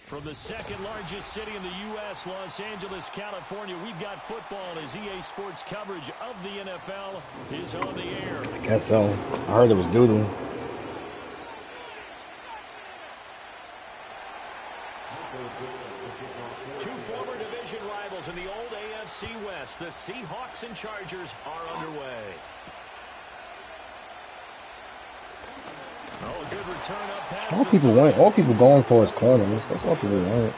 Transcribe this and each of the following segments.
From the second largest city in the U.S., Los Angeles, California, we've got football as EA Sports coverage of the NFL is on the air. I guess so. I heard it was doodle. Two former division rivals in the old AFC West, the Seahawks and Chargers, are underway. Oh, a good return up past all people going for is corners. That's all people want.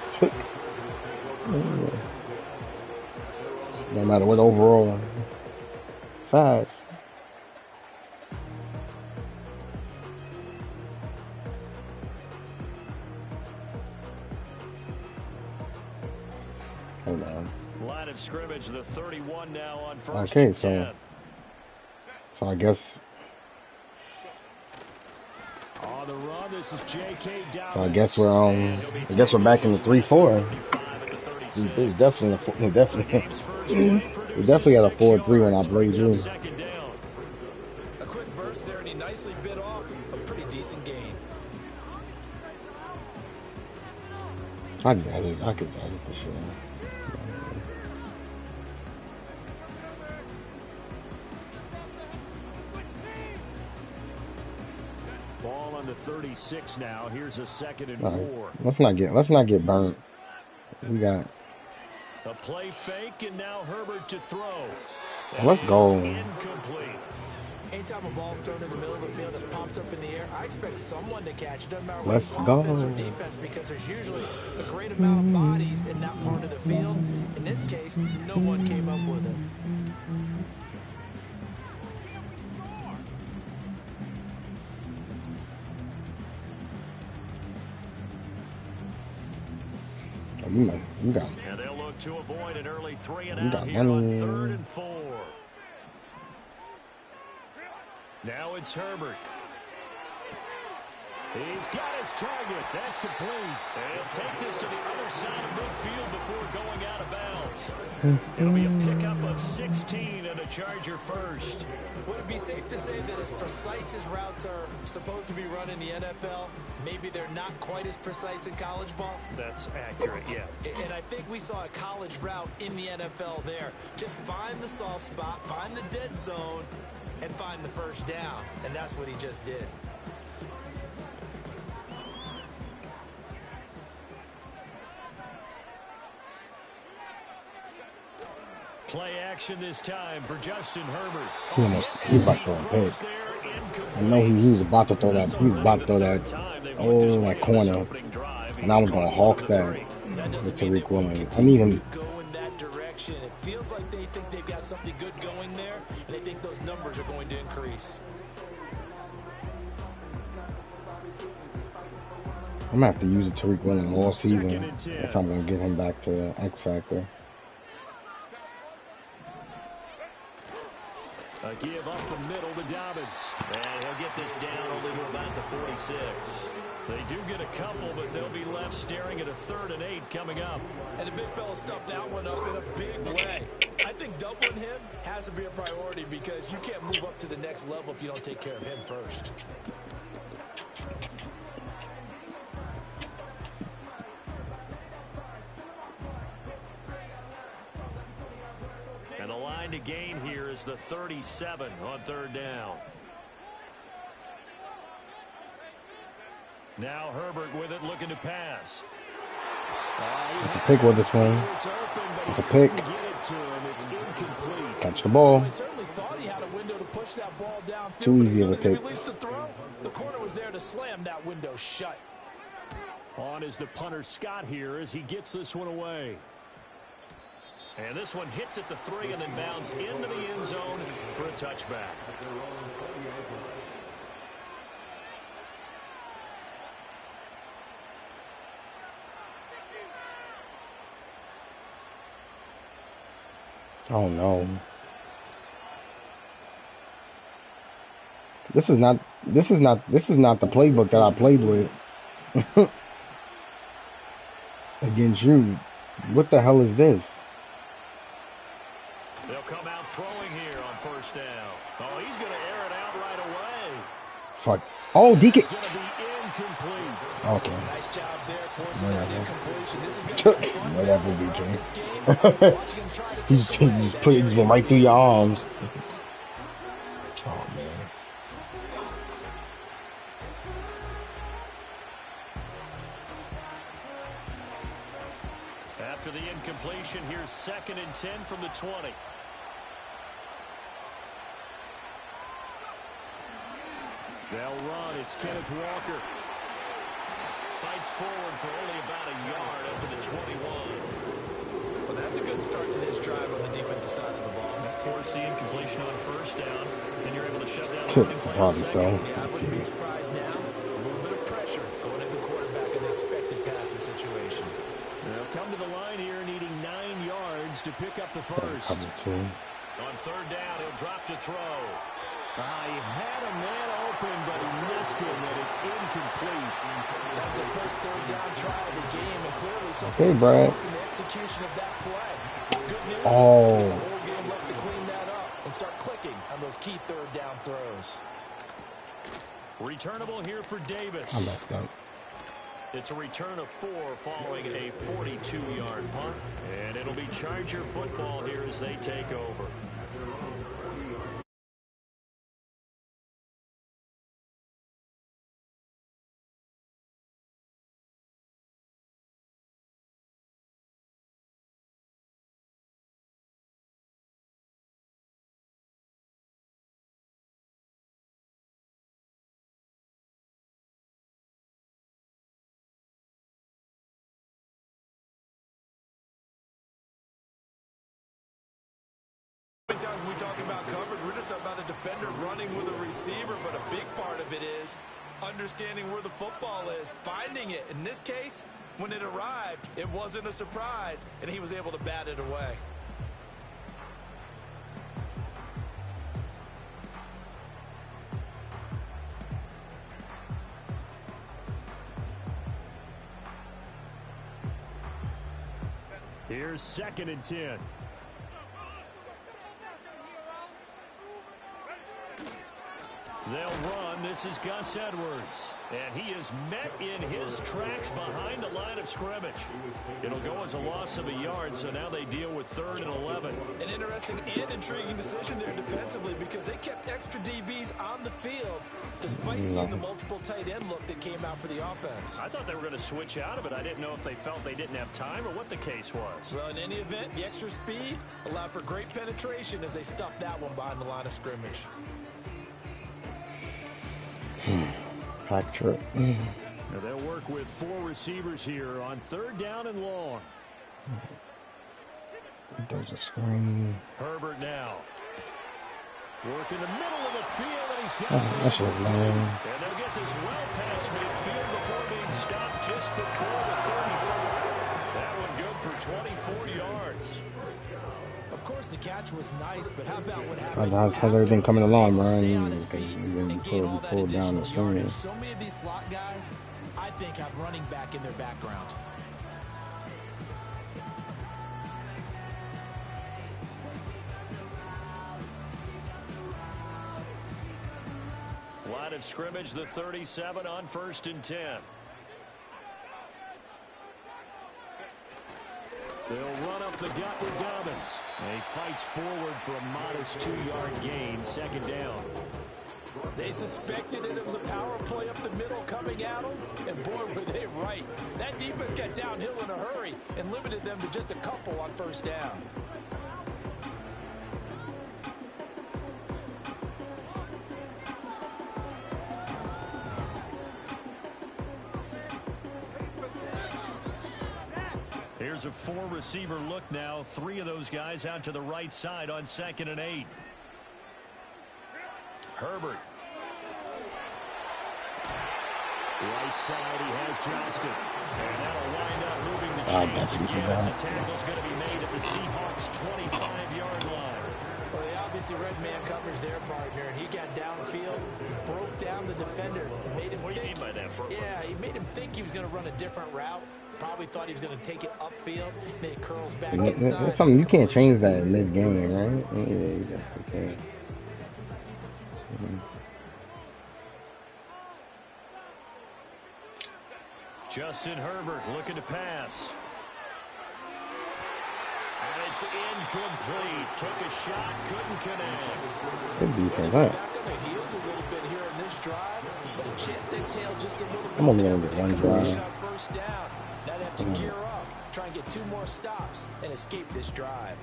No matter what overall. Fast. Hold on. Line of scrimmage, the 31 now on first. Okay, so I guess. On the run, this is J.K. So I guess we're back in the 3-4. We definitely had a 4-3 when I played you. A quick burst there, and he nicely bit off a pretty decent gain. I could edit the shit. Ball on the 36 now. Here's a 2nd and 4. Let's not get burnt. We got a play fake, and now Herbert to throw. Let's go. Incomplete. Anytime a ball's thrown in the middle of the field that's popped up in the air, I expect someone to catch it. Doesn't matter whether it's offense or defense, because there's usually a great amount of bodies in that part of the field. In this case, no one came up with it. You got. And they'll look to avoid an early 3 and out here on 3rd and 4. Now it's Herbert. He's got his target. That's complete. And take this to the other side of midfield before going out of bounds. It'll be a pickup of 16 and a Charger first. Would it be safe to say that as precise as routes are supposed to be run in the NFL, maybe they're not quite as precise in college ball? That's accurate, yeah. And I think we saw a college route in the NFL there. Just find the soft spot, find the dead zone, and find the first down. And that's what he just did. Play action this time for Justin Herbert. He's about to throw a pick. I know he's about to throw that. He's about to throw that. Oh, that corner. And I was going to hawk that with Tariq Woolen. I need him. Go in that direction. It feels like they think they've got something good going there, and they think those numbers are going to increase. I'm going to have to use Tariq Woolen all season if I'm going to get him back to X Factor. A give up the middle to Dobbins. And he'll get this down only to about the 46. They do get a couple, but they'll be left staring at a 3rd and 8 coming up. And the big fella stuffed that one up in a big way. I think doubling him has to be a priority because you can't move up to the next level if you don't take care of him first. And the line to gain here is the 37 on 3rd down. Now Herbert with it, looking to pass. It's a pick with this one. It's a pick. Catch the ball. He certainly thought he had a window to push that ball down. Too easy of a pick. The corner was there to slam that window shut. On is the punter Scott here as he gets this one away. And this one hits at the 3 and then bounds into the end zone for a touchback. Oh no. This is not the playbook that I played with against you. What the hell is this? They'll come out throwing here on 1st down. Oh, he's going to air it out right away. Fuck. Oh, DK. It's going to be incomplete. Okay. Nice job there forcing that incompletion. This is Whatever, DJ. He's going right through your arms. Oh, man. After the incompletion, here's 2nd and 10 from the 20. They'll run. It's Kenneth Walker. Fights forward for only about a yard after the 21. Well, that's a good start to this drive on the defensive side of the ball. Force the incompletion on 1st down, and you're able to shut down the running play. Probably so. Yeah, I wouldn't be surprised now. A little bit of pressure going into the quarterback in the expected passing situation. They'll come to the line here needing 9 yards to pick up the first. On 3rd down, he'll drop to throw. He had a man open, but he missed him, and it's incomplete. That's the first 3rd down try of the game, and clearly okay, Brad. the execution of that play. Good news. Oh. The whole game left to clean that up and start clicking on those key 3rd down throws. Returnable here for Davis. I messed up. It's a return of 4 following a 42-yard punt, and it'll be Charger football here as they take over. Times when we talk about coverage, we're just about a defender running with a receiver, but a big part of it is understanding where the football is, finding it. In this case, when it arrived, it wasn't a surprise, and he was able to bat it away. Here's 2nd and 10. They'll run. This is Gus Edwards. And he is met in his tracks behind the line of scrimmage. It'll go as a loss of a yard, so now they deal with 3rd and 11. An interesting and intriguing decision there defensively because they kept extra DBs on the field despite seeing the multiple tight end look that came out for the offense. I thought they were going to switch out of it. I didn't know if they felt they didn't have time or what the case was. Well, in any event, the extra speed allowed for great penetration as they stuffed that one behind the line of scrimmage. Patrick. Now they'll work with 4 receivers here on 3rd down and long. There's a screen. Herbert now. Work in the middle of the field, and he's got That's a lame. And they'll get this well past midfield before being stopped just before the 34. That one good for 24 yards. Of course, the catch was nice, but how about what happened? How's everything coming along, man? You pull down the screen. So many of these slot guys, I think, have running back in their background. Line of scrimmage, the 37 on 1st and 10. They'll run up the gut with Dobbins. He fights forward for a modest 2-yard gain, 2nd down. They suspected that it was a power play up the middle coming at them, and boy, were they right. That defense got downhill in a hurry and limited them to just a couple on 1st down. Here's a 4-receiver look now. 3 of those guys out to the right side on 2nd and 8. Herbert. Right side, he has Johnston. And that'll wind up moving the chains again as the tackle's going to be made at the Seahawks' 25-yard line. Well, they obviously read man coverage their partner, and he got downfield, broke down the defender, made him What do you mean by that? Yeah, he made him think he was going to run a different route. Probably thought he was going to take it upfield, then it curls back inside. That's something you can't change that in mid-game, right? Yeah, you definitely can. Justin Herbert looking to pass. And it's incomplete. Took a shot, couldn't connect. Good defense, huh? Back on their heels a little bit here in this drive, but a chance to exhale just a little bit. I'm only going to get one drive. First down. Now they have to gear up, try and get 2 more stops, and escape this drive.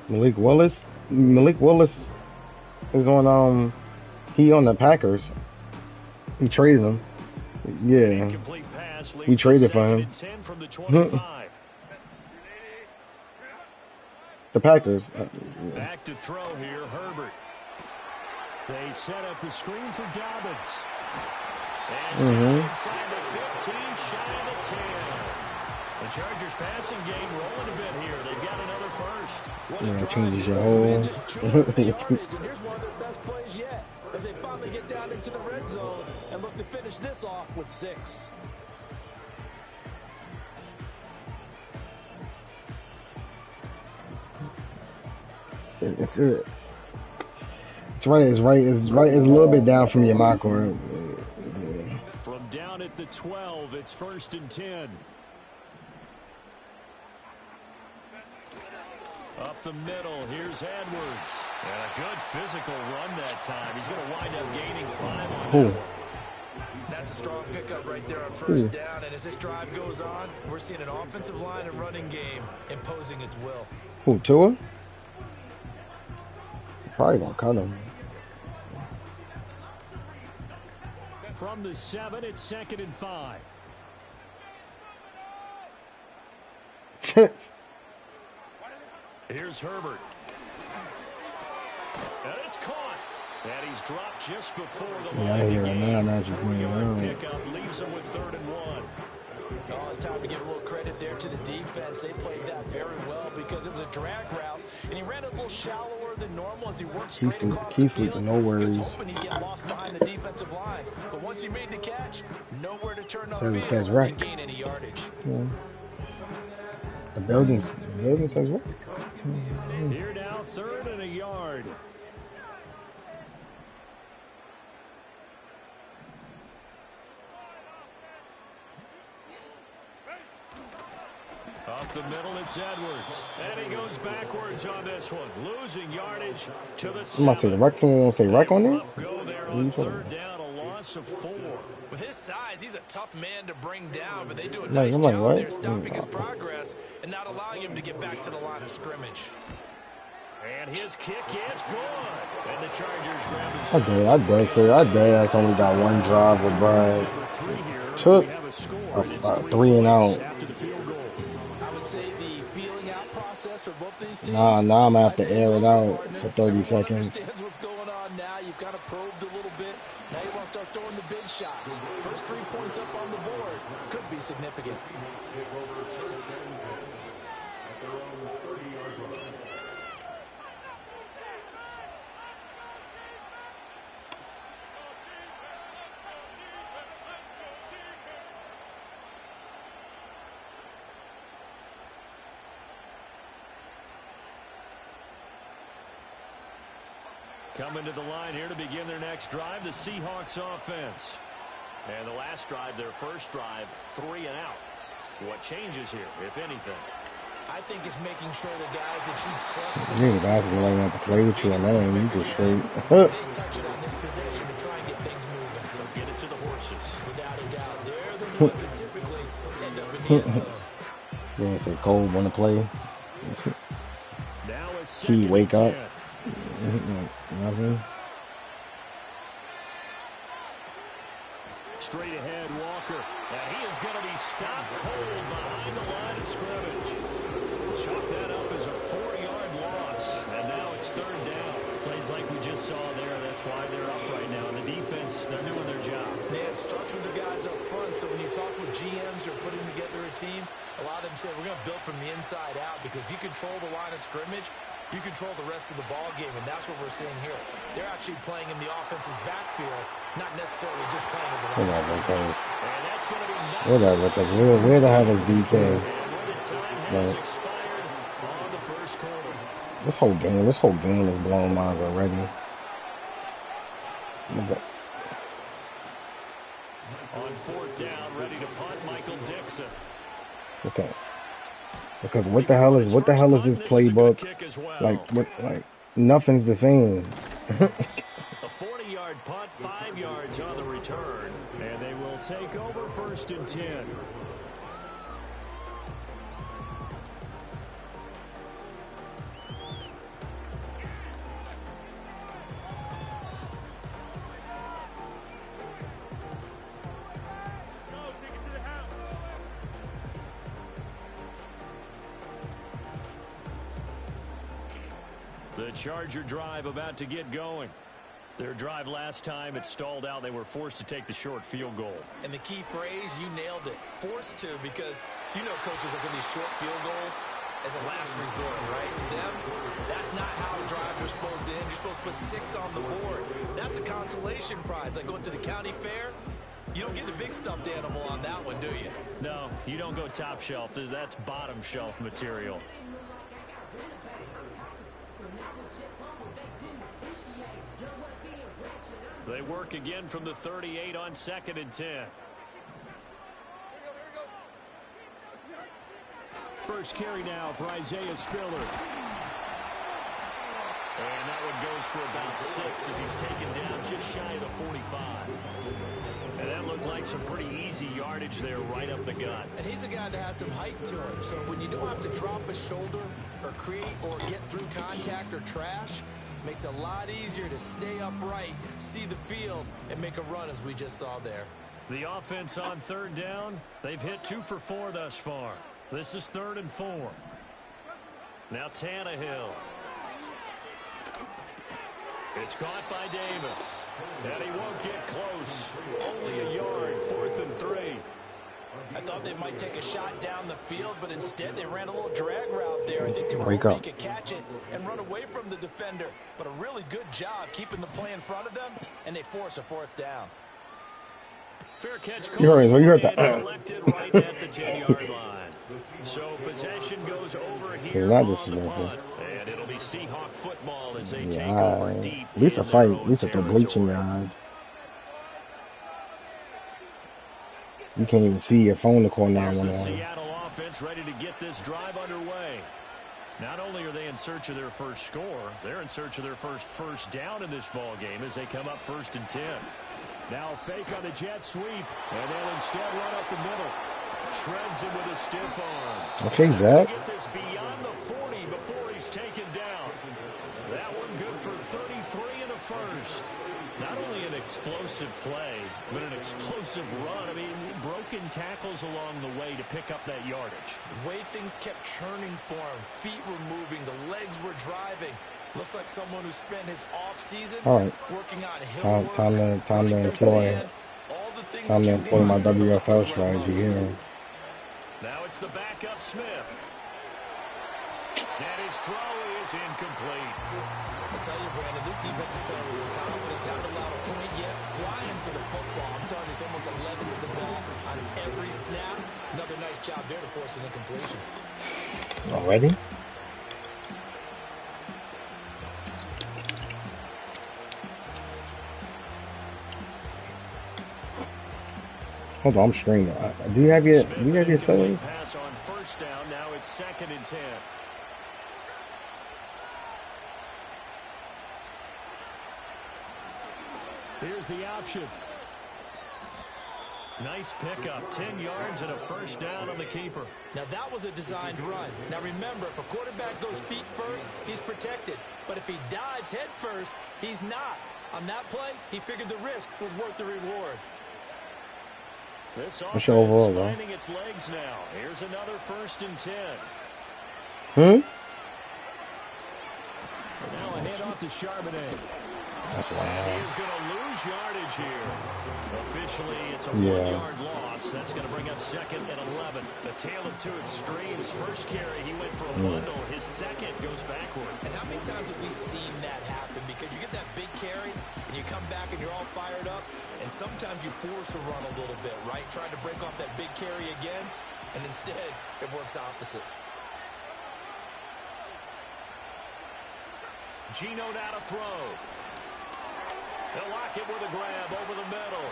Malik Willis is on he on the Packers. He traded him. Yeah. We traded for him. The Packers. Back to throw here, Herbert. They set up the screen for Dobbins. And inside the 15, shy of the 10. The Chargers passing game rolling a bit here. They've got another first. Yeah, changes your whole. And here's one of their best plays yet, as they finally get down into the red zone and look to finish this off with 6. It's right. It's a little bit down from your mock or. From down at the 12, it's 1st and 10. Up the middle, here's Edwards. And a good physical run that time. He's going to wind up gaining 5 on that one. That's a strong pickup right there on first down. And as this drive goes on, we're seeing an offensive line and running game imposing its will. Who, Tua? Probably gonna cut him. From the 7, it's 2nd and 5. Here's Herbert. And it's caught. And he's dropped just before the line. Yeah, now just pickup leaves him with 3rd and 1. Oh, it's time to give a little credit there to the defense. They played that very well because it was a drag route, and he ran a little shallower than normal as he worked straight across the field. No worries. He was hoping he'd get lost behind the defensive line, but once he made the catch, nowhere to turn up and gain any yardage. Yeah. The building says what? Here now, 3rd and a yard. Up the middle, it's Edwards. And he goes backwards on this one. Losing yardage to the 7. I'm about to say the rec, someone say rec on there? Go there on 3rd down, a loss of 4. With his size, he's a tough man to bring down, but they do a nice job there stopping his progress and not allowing him to get back to the line of scrimmage. And his kick is good. And the Chargers grab him. I dare that's only got one drive with Brad. Took a 3 and out. Nah, I'm gonna have to air it out for 30 seconds. What's going on now? You've kind of probed a little bit. Now you want to start throwing the big shots. First 3 points up on the board could be significant. Coming to the line here to begin their next drive, the Seahawks offense. And the last drive, their first drive, 3 and out. What changes here, if anything? I think it's making sure the guys that you trust. You need guys that want to play with you alone. You just straight. They touch it on this possession to try and get things moving. So get it to the horses. Without a doubt, they're the ones that typically end up in the end zone. Yeah, say Cole want to play. Now it's Key, wake up. Nothing. Straight ahead, Walker. And he is going to be stopped cold behind the line of scrimmage. Chalk that up as a 4-yard loss. And now it's 3rd down. Plays like we just saw there. That's why they're up right now. And the defense, they're doing their job. Yeah, it starts with the guys up front. So when you talk with GMs who are putting together a team, a lot of them say we're going to build from the inside out, because if you control the line of scrimmage, you control the rest of the ball game, and that's what we're seeing here. They're actually playing in the offense's backfield, not necessarily just playing in the line of scrimmage. And that's going to be whatever, because where the hell is DK? This whole game is blowing minds already. On 4th down, ready to punt, Michael Dixon. Okay. Because what the hell is this playbook? Like nothing's the same. A 40-yard punt, 5 yards on the return, and they will take over 1st and 10. The Charger drive about to get going. Their drive last time, it stalled out. They were forced to take the short field goal. And the key phrase, you nailed it. Forced to, because you know coaches look at these short field goals as a last resort, right? To them, that's not how drives are supposed to end. You're supposed to put 6 on the board. That's a consolation prize. Like going to the county fair, you don't get the big stuffed animal on that one, do you? No, you don't go top shelf. That's bottom shelf material. They work again from the 38 on 2nd and 10. First carry now for Isaiah Spiller. And that one goes for about 6 as he's taken down just shy of the 45. And that looked like some pretty easy yardage there right up the gut. And he's a guy that has some height to him. So when you don't have to drop a shoulder or create or get through contact or trash, makes it a lot easier to stay upright, see the field, and make a run as we just saw there. The offense on 3rd down, they've hit 2 for 4 thus far. This is 3rd and 4. Now Tannehill. It's caught by Davis. And he won't get close. Only a yard, 4th and 3. I thought they might take a shot down the field, but instead they ran a little drag route there. I think they were hoping he could catch it and run away from the defender. But a really good job keeping the play in front of them, and they force a 4th down. Fair catch. You heard that. Collected right at the 10-yard line. So possession goes over here on the punt. And it'll be Seahawk football as they take over deep. At least a fight. At least a bleach in their eyes. You can't even see your phone to call 911. The Seattle offense ready to get this drive underway. Not only are they in search of their first score, they're in search of their first down in this ball game as they come up 1st and 10. Now fake on the jet sweep, and they'll instead run up the middle. Shreds him with a stiff arm. Okay, Zach. Get this beyond the 40 before he's taken down. That one good for 33 in the first. Not only an explosive play, but an explosive run. I mean, broken tackles along the way to pick up that yardage. The way things kept churning for him, feet were moving, the legs were driving. Looks like someone who spent his off-season working on hill work, time to employ my WFL strategy here. Now it's the backup Smith. And his throw is incomplete. I tell you, Brandon, this defensive player with some confidence, haven't allowed a point yet, flying to the football. I'm telling you, it's almost 11 to the ball on every snap. Another nice job there to force an incompletion. Already? Hold on, I'm streaming. Do you have your settings? Pass on 1st down. Now it's 2nd and 10. Here's the option. Nice pickup. 10 yards and a 1st down on the keeper. Now that was a designed run. Now remember, if a quarterback goes feet first, he's protected. But if he dives head first, he's not. On that play, he figured the risk was worth the reward. This offense finding its legs now. Here's another 1st and 10. Now a handoff to Charbonnet. That's wild. He is going to lose yardage here. Officially, it's a 1-yard loss. That's going to bring up 2nd and 11. The tale of two extremes. First carry, he went for a bundle. His second goes backward. And how many times have we seen that happen? Because you get that big carry, and you come back and you're all fired up, and sometimes you force a run a little bit, right? Trying to break off that big carry again, and instead, it works opposite. Gino now to throw. They'll lock it with a grab over the middle.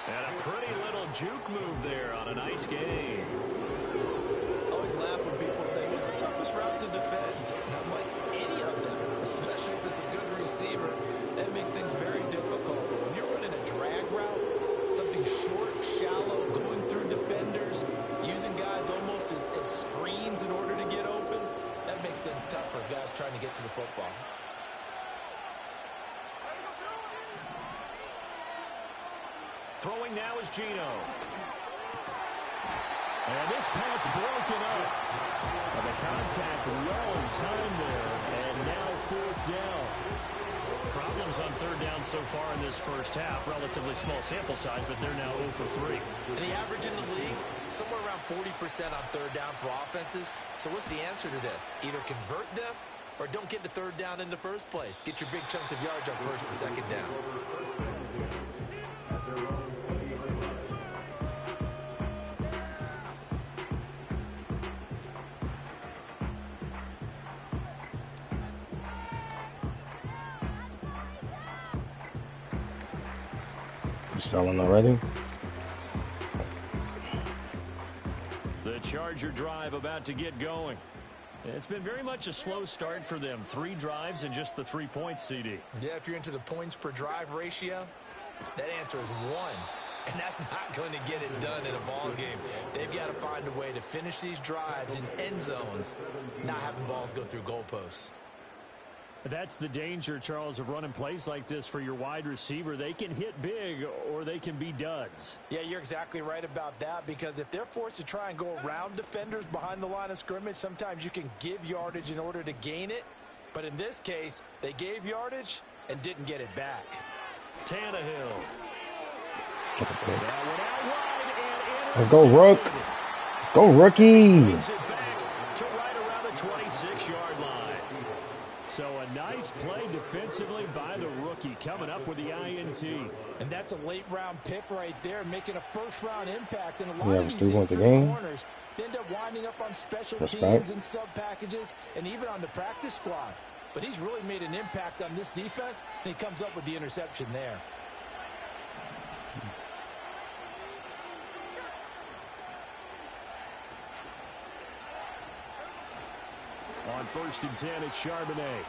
And a pretty little juke move there on a nice game. I always laugh when people say, what's the toughest route to defend? And I'm like, any of them, especially if it's a good receiver. That makes things very difficult. But when you're running a drag route, something short, shallow, going through defenders, using guys almost as screens in order to get open, that makes things tough for guys trying to get to the football. Throwing now is Gino. And this pass broken up. And the contact well in time there. And now 4th down. Problems on 3rd down so far in this first half. Relatively small sample size, but they're now 0 for 3. And the average in the league, somewhere around 40% on 3rd down for offenses. So what's the answer to this? Either convert them or don't get to 3rd down in the first place. Get your big chunks of yards on 1st and 2nd down. Selling already. The Charger drive about to get going. It's been very much a slow start for them. 3 drives and just the 3 points, CD. Yeah, if you're into the points per drive ratio, that answer is 1. And that's not going to get it done in a ball game. They've got to find a way to finish these drives in end zones, not having balls go through goalposts. That's the danger, Charles, of running plays like this for your wide receiver. They can hit big or they can be duds. Yeah, you're exactly right about that, because if they're forced to try and go around defenders behind the line of scrimmage, sometimes you can give yardage in order to gain it. But in this case, they gave yardage and didn't get it back. Tannehill. Let's go, Rook. Let's go, rookie. Brings it back to right around the 26-yard line. So a nice play defensively by the rookie, coming up with the INT. And that's a late-round pick right there, making a first-round impact. And a lot of these 3 points a game. Corners end up winding up on special Respect. teams and sub-packages and even on the practice squad. But he's really made an impact on this defense, and he comes up with the interception there. On 1st and 10, it's Charbonnet.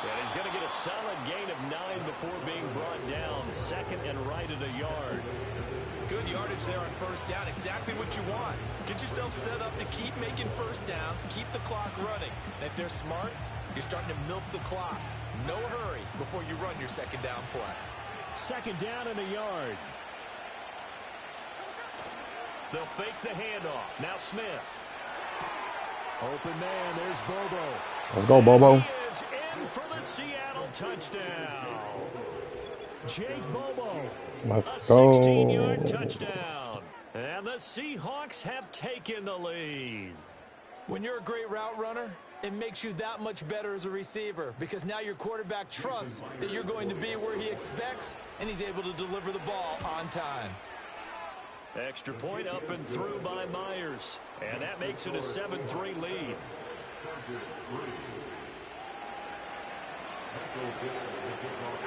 And he's going to get a solid gain of 9 before being brought down. 2nd and right at a yard. Good yardage there on 1st down. Exactly what you want. Get yourself set up to keep making 1st downs. Keep the clock running. And if they're smart, you're starting to milk the clock. No hurry before you run your 2nd down play. 2nd down and a yard. They'll fake the handoff. Now Smith. Open man, there's Bobo. Let's go, Bobo. He is in for the Seattle touchdown. Jake Bobo. Let's a go. 16-yard touchdown. And the Seahawks have taken the lead. When you're a great route runner, it makes you that much better as a receiver, because now your quarterback trusts that you're going to be where he expects, and he's able to deliver the ball on time. Extra point up and through by Myers. And that makes it a 7-3 lead.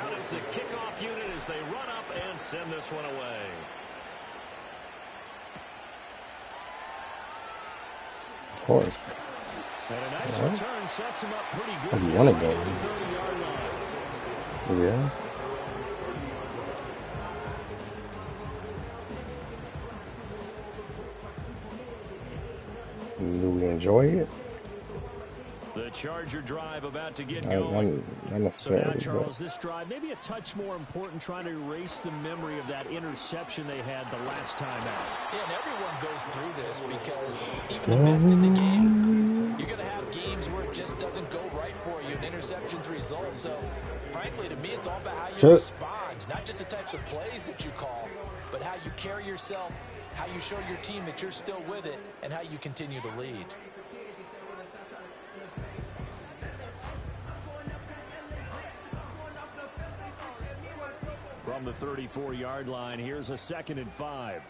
Out is the kickoff unit as they run up and send this one away. Of course. And a nice return sets him up pretty good. He won a game. 30-yard line. Yeah. Do we enjoy it? The Charger drive about to get going. Not necessarily. So now, Charles, this drive maybe a touch more important, trying to erase the memory of that interception they had the last time out. Yeah, and everyone goes through this, because even the best in the game, you're going to have games where it just doesn't go right for you, and interceptions result. So, frankly, to me, it's all about how you respond, not just the types of plays that you call, but how you carry yourself, how you show your team that you're still with it, and how you continue to lead. From the 34-yard line, here's a 2nd and 5.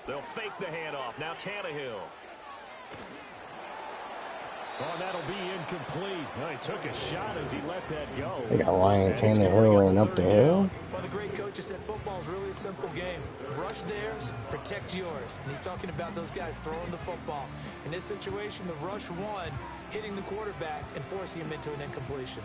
They'll fake the handoff. Now Tannehill. Oh, that'll be incomplete. Well, he took a shot as he let that go. They got Ryan Tannehill running up the hill. Well, the great coach said football is really a simple game. Rush theirs, protect yours. And he's talking about those guys throwing the football. In this situation, the rush one, hitting the quarterback and forcing him into an incompletion.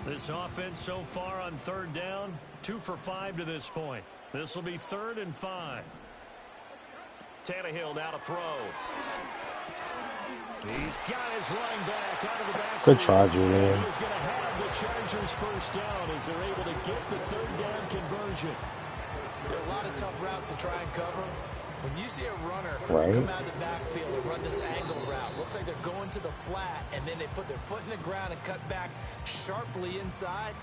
This offense so far on third down, 2 for 5 to this point. This will be 3rd and 5. Tannehill now to throw. He's got his running back out of the backfield. Good try, Julian. He's going to have the Chargers first down as they're able to get the 3rd down conversion. There are a lot of tough routes to try and cover. When you see a runner come out of the backfield and run this angle route, looks like they're going to the flat, and then they put their foot in the ground and cut back sharply inside.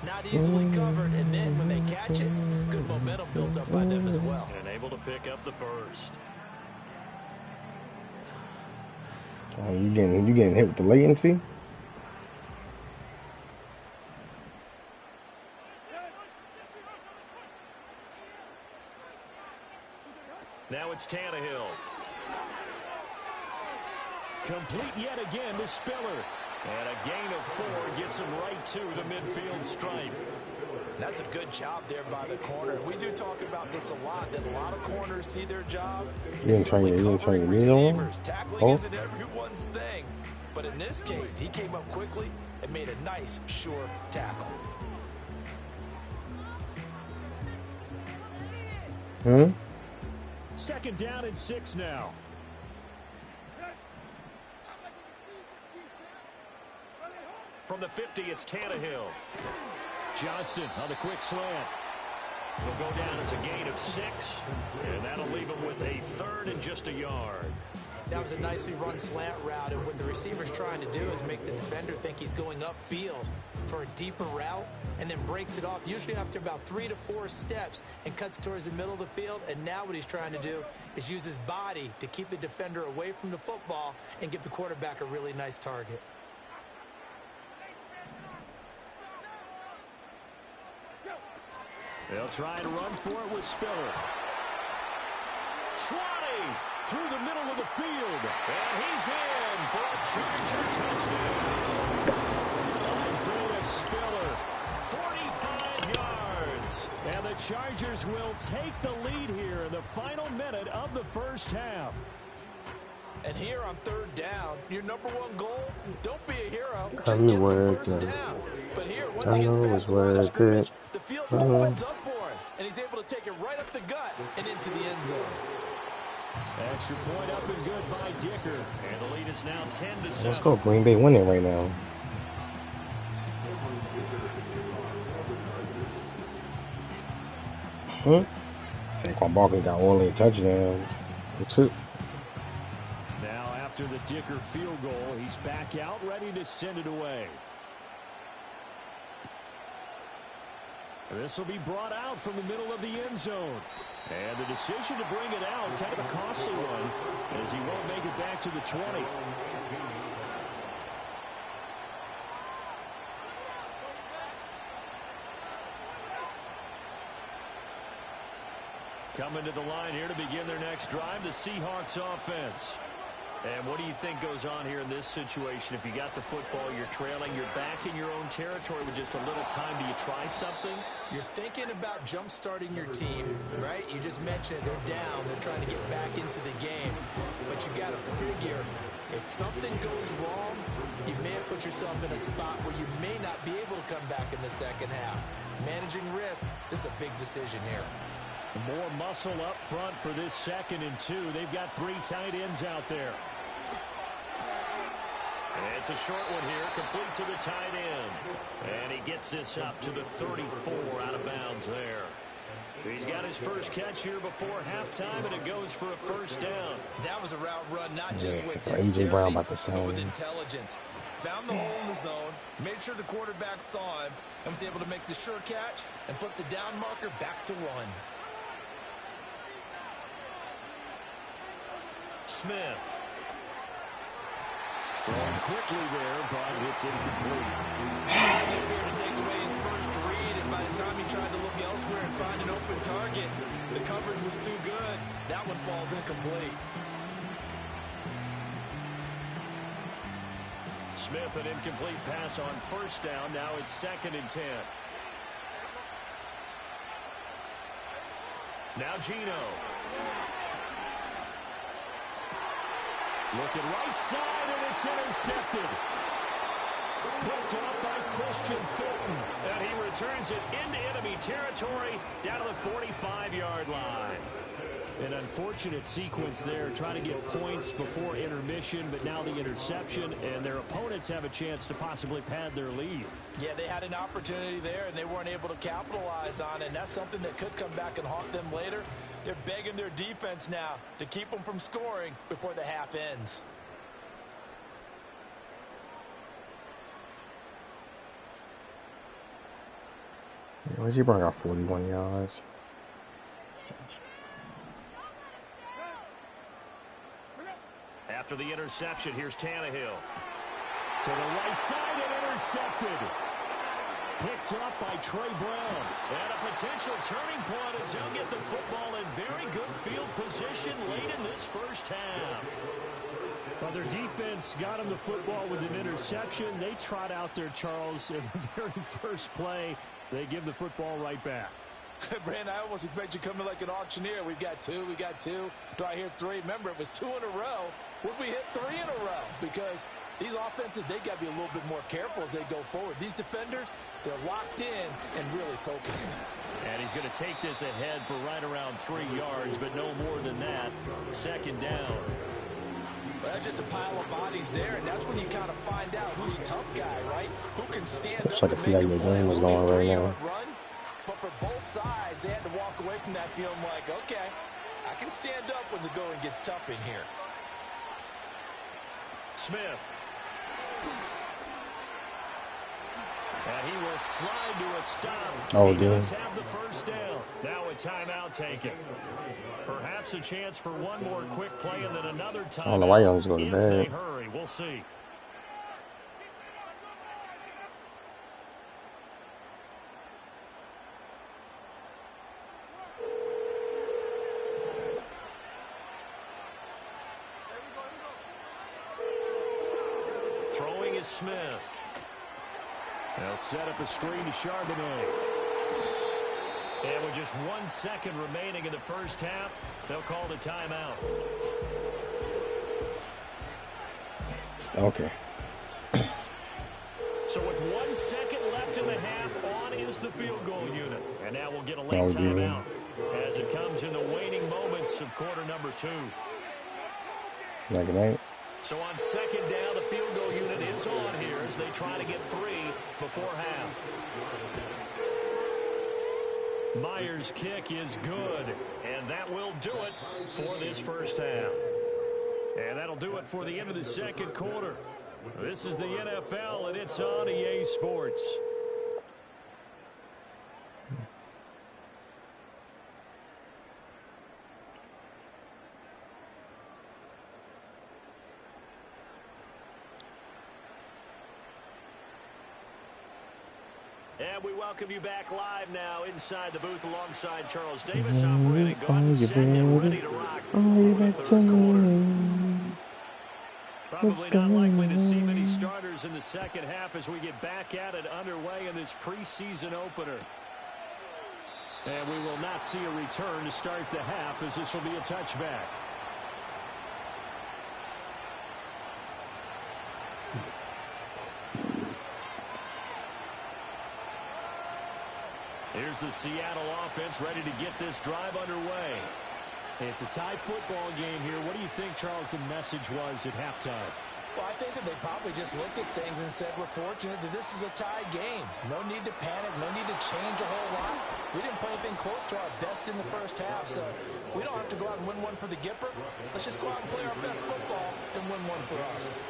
Not easily covered, and then when they catch it, good momentum built up by them as well. And able to pick up the first. You getting hit with the latency? Now it's Tannehill. Complete yet again to Spiller. And a gain of 4 gets him right to the midfield stripe. That's a good job there by the corner. We do talk about this a lot, that a lot of corners see their job. You didn't try to lead on? Tackling isn't everyone's thing. But in this case, he came up quickly and made a nice, sure tackle. Second down and 6 now. From the 50, it's Tannehill. Johnston on the quick slant. It'll go down as a gain of 6, and that'll leave him with a 3rd and just a yard. That was a nicely run slant route, and what the receiver's trying to do is make the defender think he's going upfield for a deeper route, and then breaks it off, usually after about 3 to 4 steps, and cuts towards the middle of the field. And now what he's trying to do is use his body to keep the defender away from the football and give the quarterback a really nice target. They'll try and run for it with Spiller. Trotty through the middle of the field. And he's in for a Charger touchdown. Isaiah Spiller, 45 yards. And the Chargers will take the lead here in the final minute of the first half. And here on 3rd down, your number 1 goal, don't be a hero. Just get the first down. But here, once he gets past the line of scrimmage, the field opens up for him, and he's able to take it right up the gut and into the end zone. Extra point up and good by Dicker. And the lead is now 10-7. Let's go. Green Bay winning right now. Saquon Barkley got all 8 touchdowns. Now after the Dicker field goal, he's back out ready to send it away. This will be brought out from the middle of the end zone. And the decision to bring it out, kind of a costly one, as he won't make it back to the 20. Coming to the line here to begin their next drive, the Seahawks offense. And what do you think goes on here in this situation? If you got the football, you're trailing, you're back in your own territory with just a little time. Do you try something? You're thinking about jump-starting your team, right? You just mentioned it. They're down. They're trying to get back into the game. But you got to figure, if something goes wrong, you may have put yourself in a spot where you may not be able to come back in the second half. Managing risk, this is a big decision here. More muscle up front for this 2nd and 2. They've got 3 tight ends out there. And it's a short one here, complete to the tight end. And he gets this up to the 34 out of bounds there. He's got his first catch here before halftime, and it goes for a first down. That was a route run, not just with dexterity, but with intelligence. Found the hole in the zone, made sure the quarterback saw him, and was able to make the sure catch and flip the down marker back to 1. Smith. Throwing quickly there, but it's incomplete. He's there to take away his first read, and by the time he tried to look elsewhere and find an open target, the coverage was too good. That one falls incomplete. Smith, an incomplete pass on first down. Now it's 2nd and 10. Now Gino. Looking right side, and it's intercepted. Picked up by Christian Fulton. And he returns it into enemy territory down to the 45-yard line. An unfortunate sequence there, trying to get points before intermission, but now the interception, and their opponents have a chance to possibly pad their lead. Yeah, they had an opportunity there, and they weren't able to capitalize on it, and that's something that could come back and haunt them later. They're begging their defense now to keep them from scoring before the half ends. Where's he bring out 41 yards? After the interception, here's Tannehill. To the right side and intercepted. Picked up by Trey Brown. And a potential turning point as he'll get the football in very good field position late in this first half. Well, their defense got him the football with an interception. They trot out there, Charles, in the very first play. They give the football right back. Brand, I almost expect you to come in like an auctioneer. We've got two. Do I hear three? Remember, it was 2 in a row. Would we hit 3 in a row? Because these offenses, they got to be a little bit more careful as they go forward. These defenders, they're locked in and really focused. And he's going to take this ahead for right around 3 yards, but no more than that. 2nd down. Well, that's just a pile of bodies there, and that's when you kind of find out who's a tough guy, right? Who can stand up and make a play. Was going right now. But for both sides, they had to walk away from that feeling like, okay, I can stand up when the going gets tough in here. Smith. And he will slide to a stop. Oh, he does have the first down. Now a timeout taken. Perhaps a chance for one more quick play and then another timeout. I don't know why y'all was going if bad. they hurry. We'll see. Throwing is Smith. They'll set up a screen to Charbonnet. And with just 1 second remaining in the first half, they'll call the timeout. Okay. So with 1 second left in the half, on is the field goal unit. And now we'll get a late timeout as it comes in the waning moments of quarter number 2. Night. So on 2nd down, the field goal unit is on here as they try to get 3 before half. Myers' kick is good, and that will do it for this first half. And that'll do it for the end of the second quarter. This is the NFL, and it's on EA Sports. And we welcome you back live now inside the booth alongside Charles Davis. I'm Brandon Gunn, set and ready to rock for the third quarter. Probably not likely to see many starters in the second half as we get back at it underway in this preseason opener. And we will not see a return to start the half as this will be a touchback. Here's the Seattle offense ready to get this drive underway. It's a tight football game here. What do you think, Charles, the message was at halftime? Well, I think that they probably just looked at things and said, we're fortunate that this is a tie game. No need to panic. No need to change a whole lot. We didn't play anything close to our best in the first half, so we don't have to go out and win one for the Gipper. Let's just go out and play our best football and win one for us.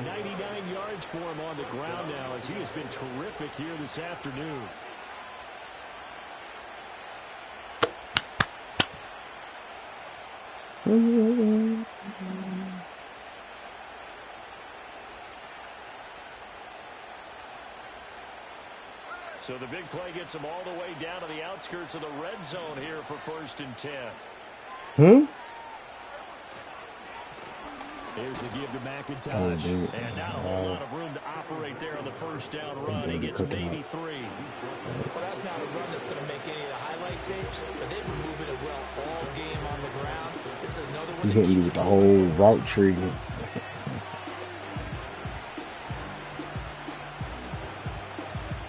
99 yards for him on the ground now as he has been terrific here this afternoon. So the big play gets them all the way down to the outskirts of the red zone here for 1st and 10. Here's the give to McIntosh. And not a whole lot of room to operate there on the 1st down run. He gets maybe 3. Well, that's not a run that's going to make any of the highlight tapes, but they've been moving it well all game on the ground. This is another one. He's hitting you with the whole route tree.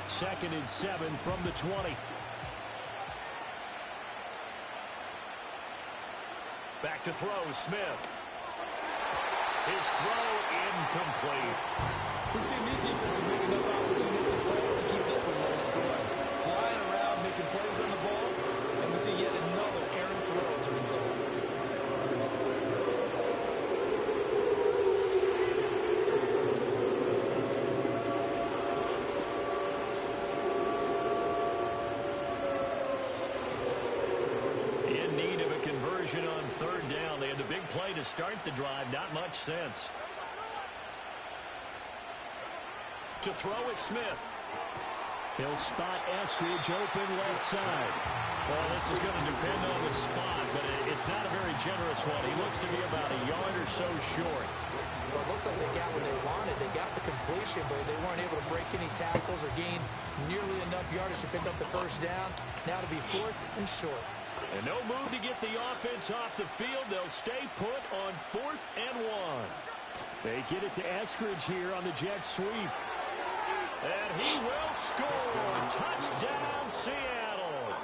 Second and 7 from the 20. Back to throw, Smith. His throw incomplete. We've seen these defenses make enough opportunistic plays to keep this one low scoring. Flying around, making plays on the ball, and we see yet another errant throw as a result. In need of a conversion on 3rd down. They had the big play to start the drive. Not much sense. To throw is Smith. He'll spot Eskridge open left side. Well, this is going to depend on the spot, but it's not a very generous one. He looks to be about a yard or so short. Well, it looks like they got what they wanted. They got the completion, but they weren't able to break any tackles or gain nearly enough yardage to pick up the 1st down. Now to be 4th and short. And no move to get the offense off the field. They'll stay put on 4th and 1. They get it to Eskridge here on the jet sweep. And he will score. Touchdown, Seattle.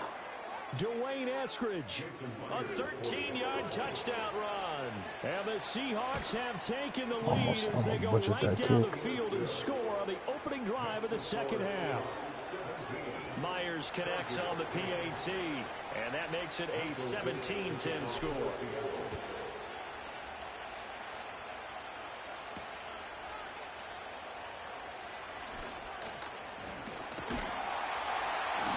Dwayne Eskridge, a 13-yard touchdown run. And the Seahawks have taken the lead as they go right down the field and score on the opening drive of the 2nd half. Myers connects on the PAT, and that makes it a 17-10 score.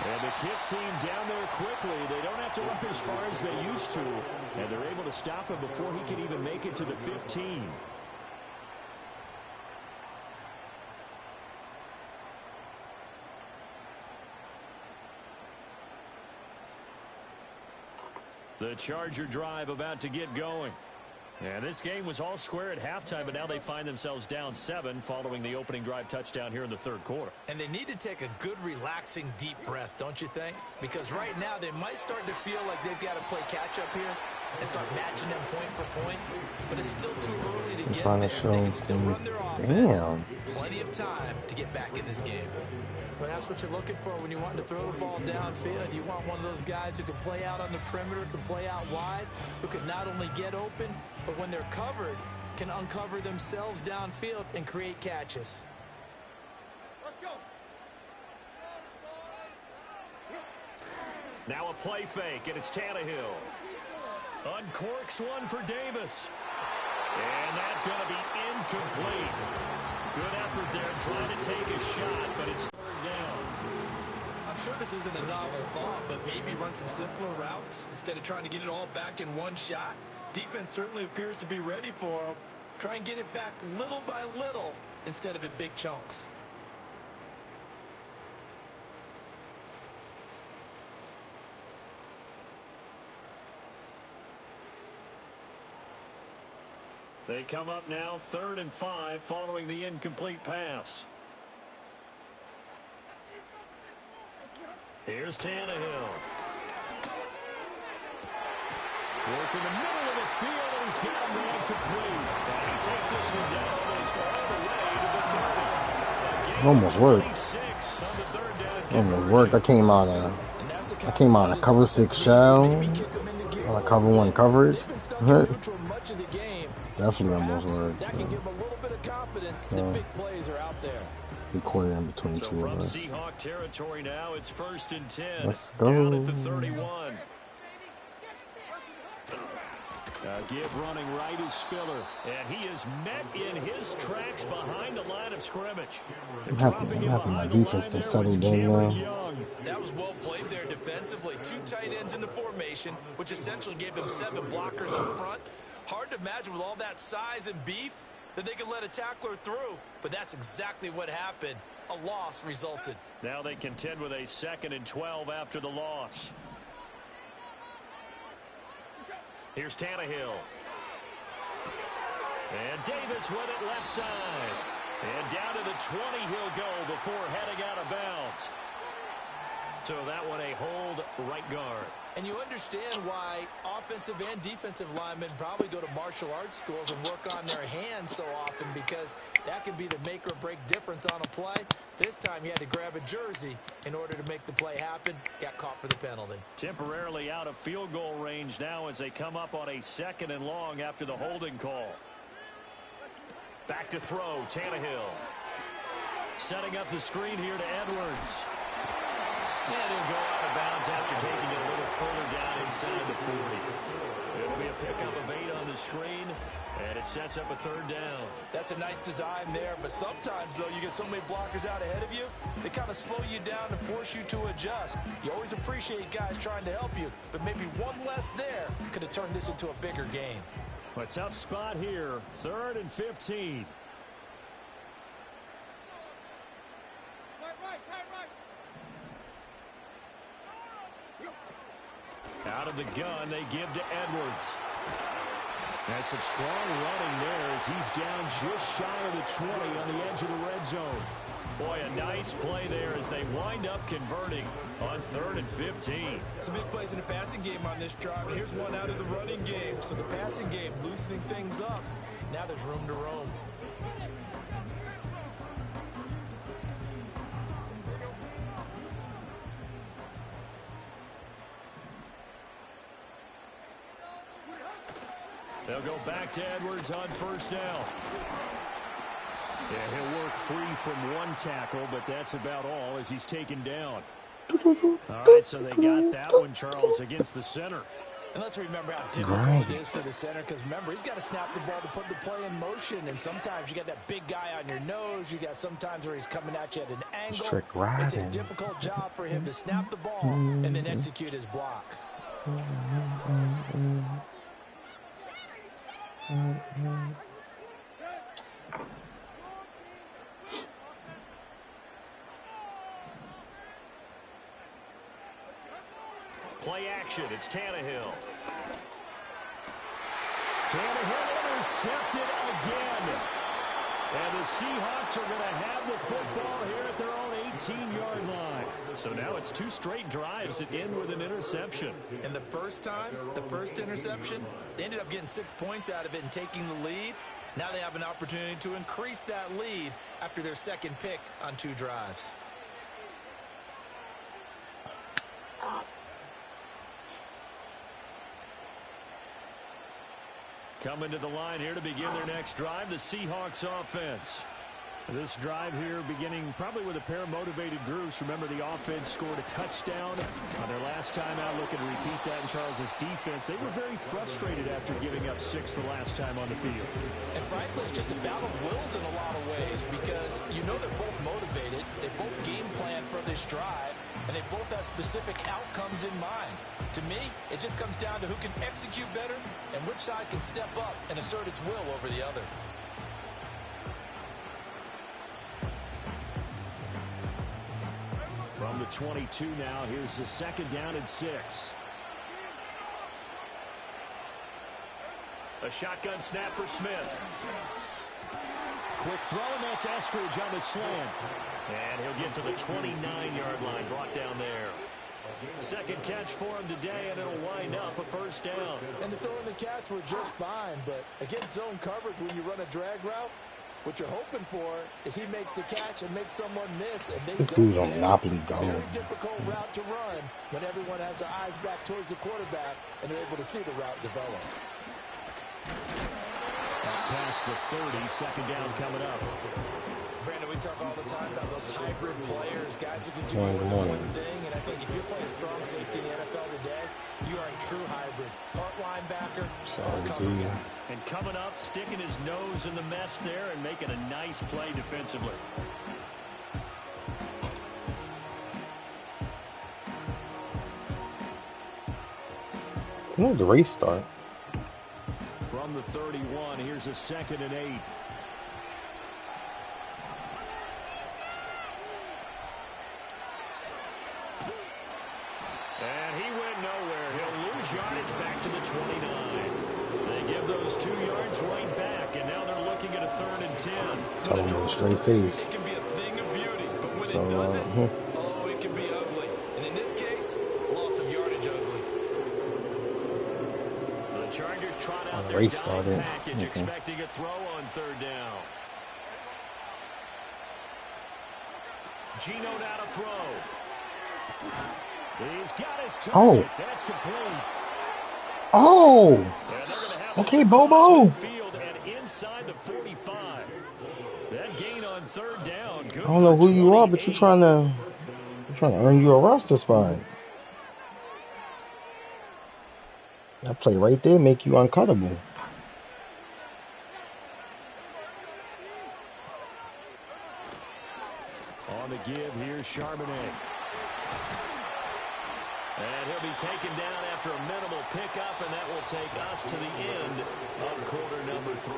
And the kick team down there quickly. They don't have to run as far as they used to, and they're able to stop him before he can even make it to the 15. The Charger drive about to get going. And this game was all square at halftime, but now they find themselves down 7 following the opening drive touchdown here in the 3rd quarter. And they need to take a good, relaxing, deep breath, don't you think? Because right now they might start to feel like they've got to play catch-up here and start matching them point for point. But it's still too early to get there. They can still run their offense. Plenty of time to get back in this game. Well, that's what you're looking for when you want to throw the ball downfield. You want one of those guys who can play out on the perimeter, can play out wide, who can not only get open, but when they're covered, can uncover themselves downfield and create catches. Let's go. Now a play fake, and it's Tannehill. Uncorks one for Davis. And that's going to be incomplete. Good effort there trying to take a shot, but it's 3rd down. I'm sure this isn't a novel thought, but maybe run some simpler routes instead of trying to get it all back in one shot. Defense certainly appears to be ready for them. Try and get it back little by little instead of in big chunks. They come up now 3rd and 5 following the incomplete pass. Here's Tannehill. Work in the middle of the field, and he's got him incomplete. And he takes this one down almost all the way to the 30. Almost worked. Almost worked. I came out of cover 6 shell. Like cover 1 coverage. Definitely almost worked. That can give them a little bit of confidence that big plays are out there. Big play in between so two of us. From Seahawk territory now, it's 1st and 10. Let's go. Down at the 31. Give running right is Spiller, and he is met in his tracks behind the line of scrimmage. I'm happy my defense to settle down now. That was well played there defensively. 2 tight ends in the formation, which essentially gave them 7 blockers up front. Hard to imagine with all that size and beef that they could let a tackler through, but that's exactly what happened. a loss resulted. Now they contend with a 2nd and 12 after the loss. Here's Tannehill. And Davis with it left side. And down to the 20 he'll go before heading out of bounds. So that one a hold right guard. And you understand why offensive and defensive linemen probably go to martial arts schools and work on their hands so often, because that can be the make or break difference on a play. This time he had to grab a jersey in order to make the play happen. Got caught for the penalty. Temporarily out of field goal range now as they come up on a 2nd and long after the holding call. Back to throw, Tannehill. Setting up the screen here to Edwards. And he'll go out of bounds after taking it a little further down inside the 40. It'll be a pickup of 8 on the screen, and it sets up a 3rd down. That's a nice design there, but sometimes, though, you get so many blockers out ahead of you, they kind of slow you down and force you to adjust. You always appreciate guys trying to help you, but maybe one less there could have turned this into a bigger game. A tough spot here, 3rd and 15. Out of the gun, they give to Edwards. That's some strong running there as he's down just shy of the 20 on the edge of the red zone. Boy, a nice play there as they wind up converting on 3rd and 15. Some big plays in the passing game on this drive, and here's one out of the running game. So the passing game loosening things up. Now there's room to roam. They'll go back to Edwards on 1st down. Yeah, he'll work free from one tackle, but that's about all as he's taken down. All right, so they got that one, Charles, against the center. And let's remember how difficult it is for the center, because remember, he's got to snap the ball to put the play in motion, and sometimes you got that big guy on your nose. You got sometimes where he's coming at you at an angle. It's a difficult job for him to snap the ball and then execute his block. Play action. It's Tannehill. Tannehill intercepted again. And the Seahawks are going to have the football here at their own 18-yard line. So now it's 2 straight drives that end with an interception. And the first time, the first interception, they ended up getting 6 points out of it and taking the lead. Now they have an opportunity to increase that lead after their 2nd pick on 2 drives. Coming to the line here to begin their next drive, the Seahawks offense. This drive here beginning probably with a pair of motivated groups. Remember, the offense scored a touchdown on their last time out. Looking to repeat that in Charles's defense. They were very frustrated after giving up 6 the last time on the field. And frankly, it's just a battle of wills in a lot of ways, because you know they're both motivated. They both game plan for this drive, and they both have specific outcomes in mind. To me, it just comes down to who can execute better and which side can step up and assert its will over the other. From the 22 now, here's the 2nd down and 6. A shotgun snap for Smith. Quick throw, and that's Eskridge on the slant. And he'll get to the 29-yard line, brought down there. 2nd catch for him today, and it'll wind up a 1st down. And the throw and the catch were just fine, but against zone coverage, when you run a drag route, what you're hoping for is he makes the catch and makes someone miss, and they This dude's on don't. Monopoly Go. Very difficult route to run when everyone has their eyes back towards the quarterback and they're able to see the route develop. Past the 30, 2nd down coming up. Brandon, we talk all the time about those hybrid players, guys who can do more than one thing, and I think if you're playing strong safety in the NFL today, you are a true hybrid. Part linebacker, part cover guy. And coming up, sticking his nose in the mess there and making a nice play defensively. When does the race start? From the 31, here's a 2nd and 8. those 2 yards right back, and now they're looking at a 3rd and 10. Tell him with a straight face. It can be a thing of beauty, but when it doesn't, oh, it can be ugly. And in this case, loss of yardage ugly. The Chargers trot out their dime package, expecting a throw on 3rd down. Gino now to throw. He's got his target. That's complete. Oh. Okay, Bobo. Field and inside the 45. That gain on 3rd down. I don't know who you are, but you're trying to earn you a roster spot. That play right there make you uncuttable. On the give, here's Charbonnet. And he'll be taken down after a minimal pickup, and that will take us to the end of quarter number 3.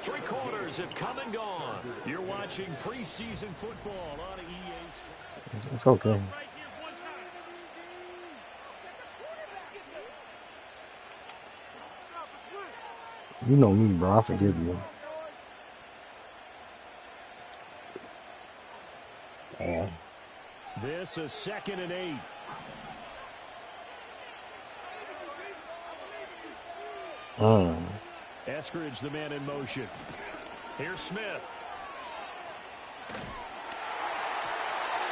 3 quarters have come and gone. You're watching preseason football on EA Sports. It's okay. You know me, bro. I forgive you. Yeah. This is 2nd and 8. Eskridge, the man in motion. Here's Smith.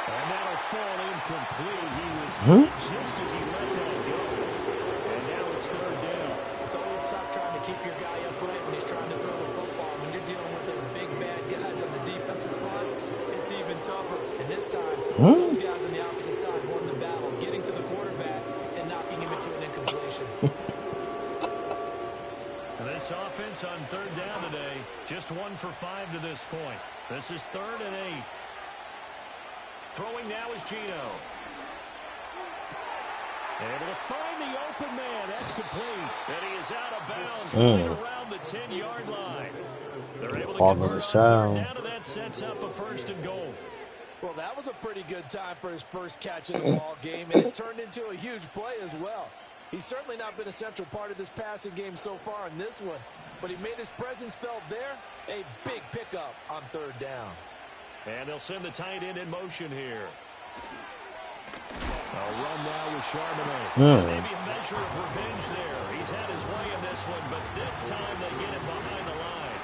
And that'll fall incomplete. He was hit just as he let that go. And now it's 3rd down. It's always tough trying to keep your guy upright when he's trying to throw the football. When you're dealing with those big, bad guys on the defensive front, it's even tougher. And this time, those guys on the opposite side won the battle, getting to the quarterback and knocking him into an incompletion. This offense on 3rd down today, just 1 for 5 to this point. This is 3rd and 8. Throwing now is Gino. Able to find the open man. That's complete. And he is out of bounds right around the 10-yard line. They're able to convert 3rd down, and that sets up a 1st and goal. Well, that was a pretty good time for his first catch in the ball game, and it turned into a huge play as well. He's certainly not been a central part of this passing game so far in this one, but he made his presence felt there. A big pickup on 3rd down. And they'll send the tight end in motion here. A run now with Charbonnet. Maybe a measure of revenge there. He's had his way in this one, but this time they get him behind the line.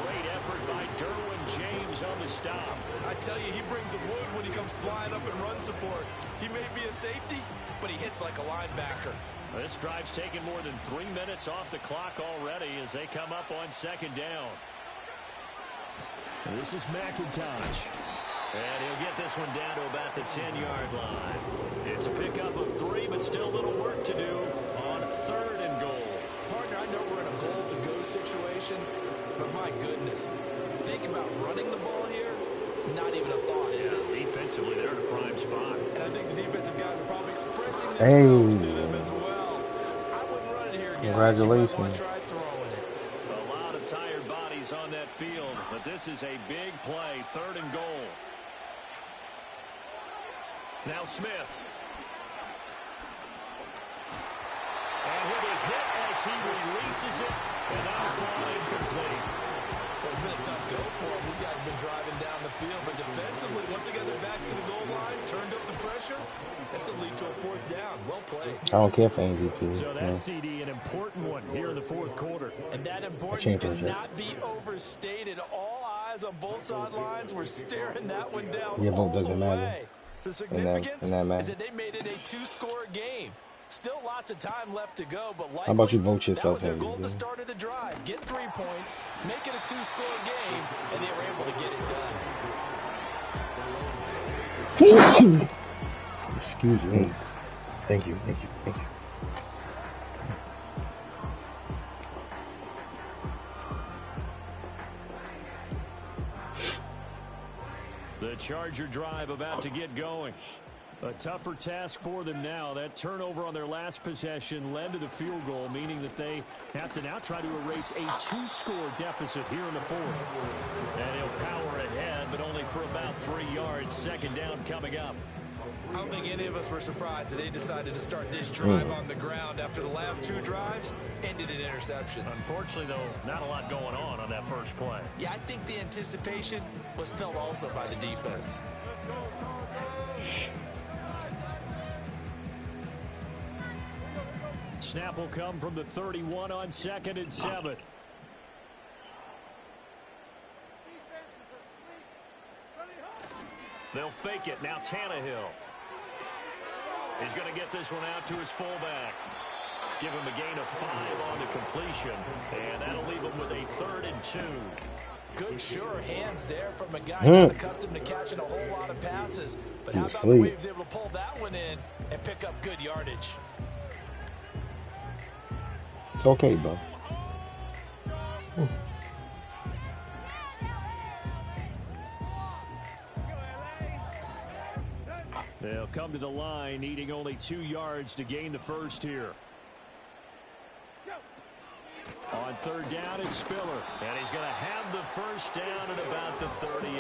Great effort by Derwin James on the stop. I tell you, he brings the wood when he comes flying up in run support. He may be a safety, but he hits like a linebacker. This drive's taken more than 3 minutes off the clock already as they come up on 2nd down. This is McIntosh. And he'll get this one down to about the 10-yard line. It's a pickup of 3, but still a little work to do on 3rd and goal. Partner, I know we're in a goal-to-go situation, but my goodness, think about running the ball here. Not even a thought, is it? Defensively, they're in a prime spot. And I think the defensive guys are probably expressing themselves to them as well. I wouldn't run it here, guys. Congratulations. Try throwing it. A lot of tired bodies on that field, but this is a big play, 3rd and goal. Now Smith. And he'll be hit as he releases it, and that'll fall incomplete. Well, it's been a tough go for him. These guys have been driving down the field, but defensively, once they get their backs to the goal line, turned up the pressure, that's going to lead to a 4th down. Well played. I don't care for MVP. So that CD, an important one here in the 4th quarter. And that importance cannot be overstated. All eyes on both sidelines were staring that one down. Your vote doesn't matter. The significance is that they made it a 2-score game. Still lots of time left to go, but likely, how about you vote yourself? That was their goal at the start of the drive. Get 3 points, make it a 2-score game, and they were able to get it done. Excuse me. Thank you. Thank you. Thank you. The Charger drive about to get going. A tougher task for them now. That turnover on their last possession led to the field goal, meaning that they have to now try to erase a 2-score deficit here in the 4th. And he'll power ahead, but only for about 3 yards. 2nd down coming up. I don't think any of us were surprised that they decided to start this drive on the ground after the last 2 drives ended in interceptions. Unfortunately, though, not a lot going on that first play. Yeah, I think the anticipation was felt also by the defense. Snap will come from the 31 on 2nd and 7. They'll fake it. Now Tannehill. He's going to get this one out to his fullback. Give him a gain of 5 on the completion. And that'll leave him with a 3rd and 2. Good, sure hands there from a guy not accustomed to catching a whole lot of passes. But how about the way he was able to pull that one in and pick up good yardage? It's okay, bro. They'll come to the line, needing only 2 yards to gain the first here. On 3rd down, it's Spiller. And he's going to have the first down at about the 38.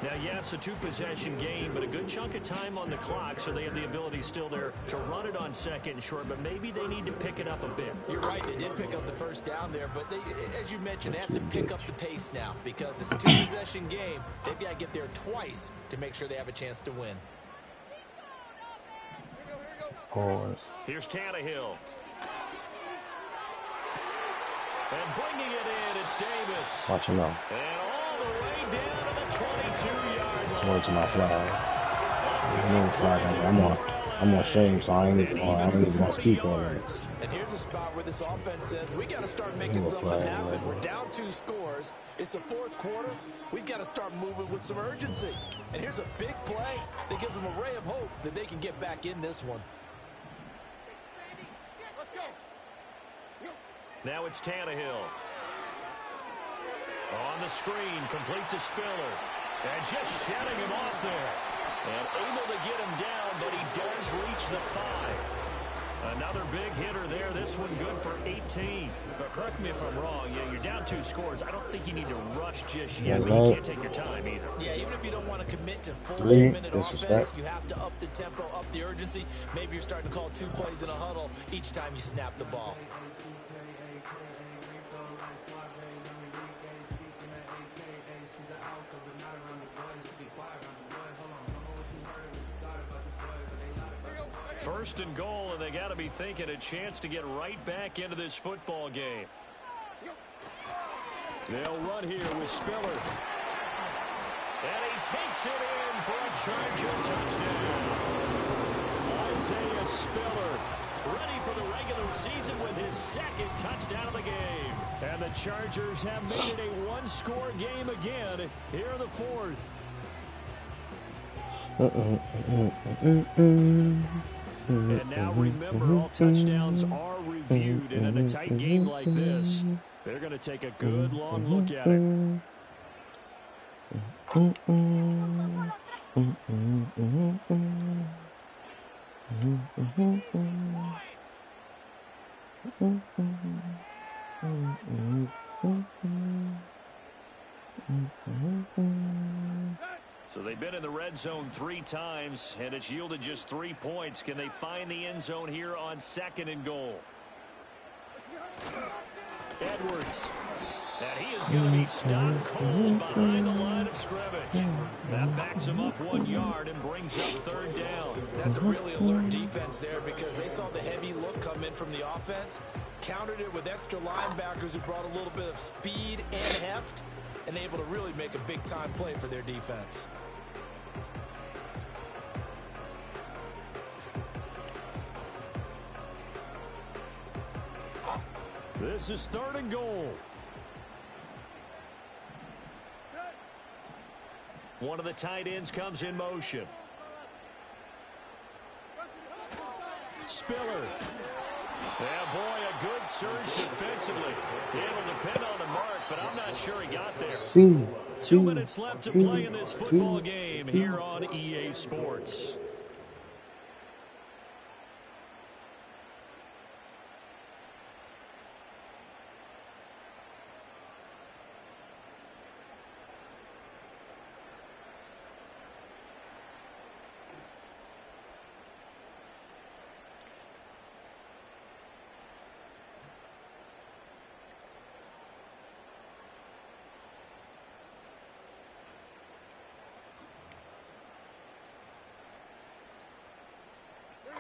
Now, yes, a 2-possession game, but a good chunk of time on the clock, so they have the ability still there to run it on 2nd and short, but maybe they need to pick it up a bit. You're right, they did pick up the first down there, but they, as you mentioned, they have to pick up the pace now because it's a 2-possession game. They've got to get there twice to make sure they have a chance to win. Pause. Here's Tannehill. And bringing it in, it's Davis. Watch him out. And all the way down to the 22-yard line. Towards my flag. No flag. I'm on shame, so I ain't even gonna speak on it. And here's a spot where this offense says we got to start making something happen. We're down 2 scores. It's the 4th quarter. We've got to start moving with some urgency. And here's a big play that gives them a ray of hope that they can get back in this one. Now it's Tannehill. On the screen, complete to Spiller. And just shutting him off there. And able to get him down, but he does reach the 5. Another big hitter there. This one good for 18. But correct me if I'm wrong. Yeah, you're down 2 scores. I don't think you need to rush just yet, but you can't take your time either. Yeah, even if you don't want to commit to full 2-minute offense, you have to up the tempo, up the urgency. Maybe you're starting to call 2 plays in a huddle each time you snap the ball. First and goal, and they got to be thinking a chance to get right back into this football game. They'll run here with Spiller. And he takes it in for a Charger touchdown. Isaiah Spiller, ready for the regular season with his 2nd touchdown of the game. And the Chargers have made it a 1-score game again here in the 4th. And now remember, all touchdowns are reviewed, and in a tight game like this, they're going to take a good long look at it. So they've been in the red zone 3 times, and it's yielded just 3 points. Can they find the end zone here on 2nd and goal? Edwards. And he is going to be stone cold behind the line of scrimmage. That backs him up 1 yard and brings up 3rd down. That's a really alert defense there because they saw the heavy look come in from the offense, countered it with extra linebackers who brought a little bit of speed and heft, and able to really make a big-time play for their defense. This is 3rd and goal. One of the tight ends comes in motion. Spiller. Yeah, boy, a good surge defensively. It'll depend on the mark, but I'm not sure he got there. 2 minutes left to play in this football game here on EA Sports.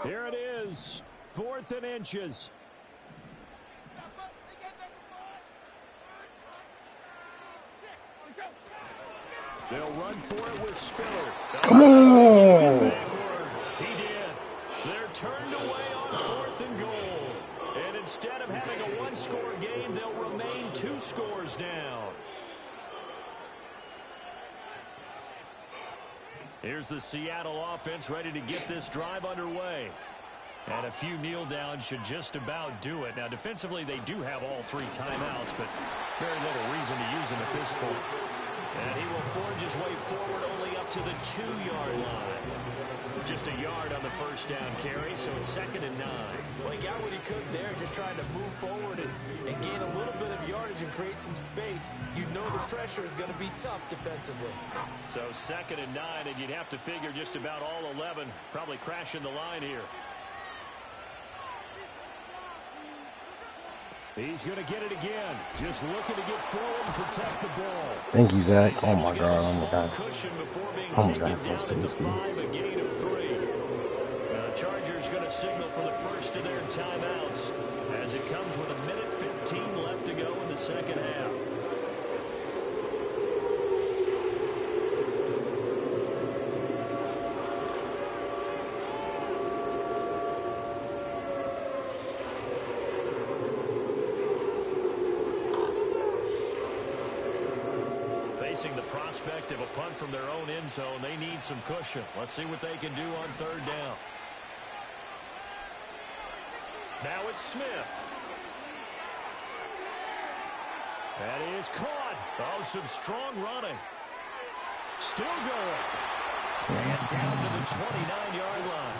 Here it is, 4th and inches. They'll run for it with Spiller. Come on! He did. They're turned away on 4th and goal. And instead of having a one-score game, they'll remain 2 scores down. Here's the Seattle offense ready to get this drive underway. And a few kneel downs should just about do it. Now, defensively, they do have all 3 timeouts, but very little reason to use them at this point. And he will forge his way forward only up to the 2-yard line. Just a yard on the first down carry, so it's 2nd and 9. Well, he got what he could there, just trying to move forward and gain a little bit of yardage and create some space. You know the pressure is going to be tough defensively. So 2nd and 9, and you'd have to figure just about all 11 probably crashing the line here. He's going to get it again. Just looking to get forward and protect the ball. Thank you, Zach. Oh, my God. Oh, my God. Oh, my God. For safety. A gain of 3. The Chargers going to signal for the first of their timeouts as it comes with 1:15 left to go in the second half. Facing the prospect of a punt from their own end zone, they need some cushion. Let's see what they can do on 3rd down. Now it's Smith. That is caught. Oh, some strong running. Still going. And down to the 29-yard line.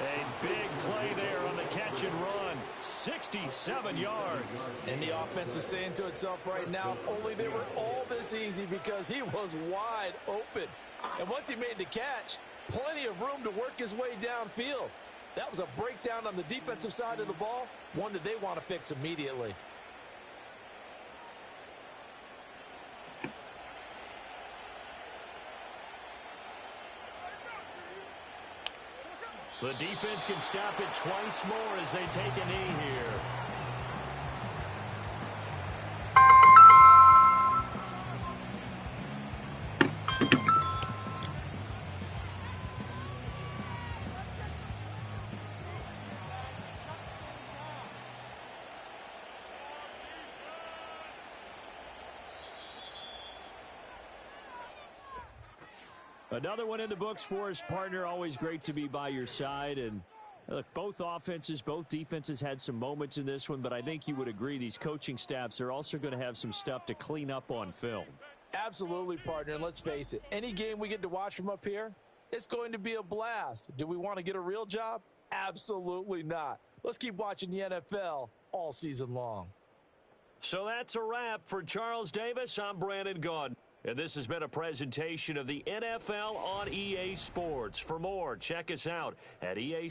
A big play there on the catch and run. 67 yards. And the offense is saying to itself right now, only they were all this easy because he was wide open. And once he made the catch, plenty of room to work his way downfield. That was a breakdown on the defensive side of the ball, one that they want to fix immediately. The defense can stop it twice more as they take a knee here. Another one in the books for his partner. Always great to be by your side. And look, both offenses, both defenses had some moments in this one, but I think you would agree these coaching staffs are also going to have some stuff to clean up on film. Absolutely, partner. And let's face it, any game we get to watch from up here, it's going to be a blast. Do we want to get a real job? Absolutely not. Let's keep watching the NFL all season long. So that's a wrap for Charles Davis. I'm Brandon Gunn. And this has been a presentation of the NFL on EA Sports. For more, check us out at EA.